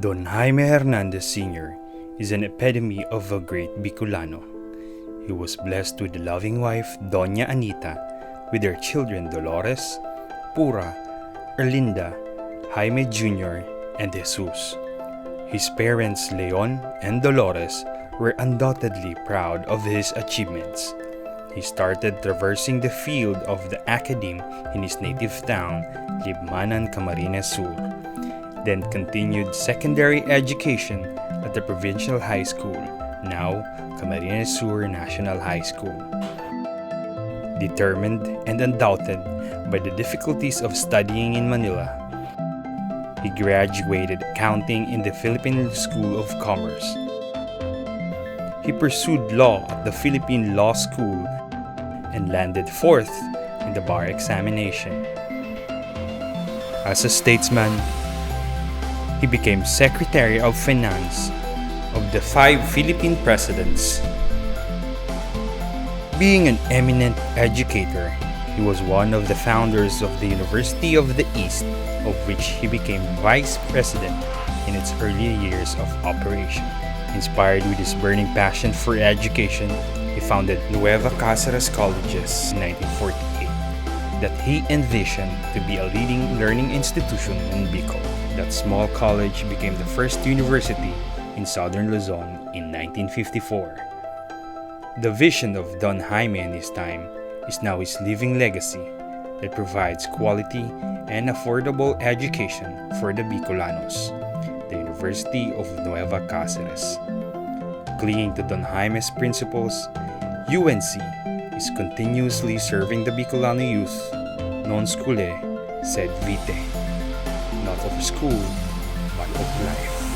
Don Jaime Hernandez Sr. is an epitome of a great Bicolano. He was blessed with a loving wife, Doña Anita, with their children Dolores, Pura, Erlinda, Jaime Jr., and Jesus. His parents, Leon and Dolores, were undoubtedly proud of his achievements. He started traversing the field of the academe in his native town, Libmanan, Camarines Sur, then continued secondary education at the Provincial High School, now Camarines Sur National High School. Determined and undaunted by the difficulties of studying in Manila, he graduated accounting in the Philippine School of Commerce. He pursued law at the Philippine Law School and landed fourth in the bar examination. As a statesman, he became Secretary of Finance of the 5 Philippine presidents. Being an eminent educator, he was one of the founders of the University of the East, of which he became Vice President in its early years of operation. Inspired with his burning passion for education, he founded Nueva Cáceres Colleges in 1948 that he envisioned to be a leading learning institution in Bicol. That small college became the first university in southern Luzon in 1954. The vision of Don Jaime in his time is now his living legacy that provides quality and affordable education for the Bicolanos, the University of Nueva Cáceres. Clinging to Don Jaime's principles, UNC is continuously serving the Bicolano youth, non scolae sed vitae, not of school, but of life.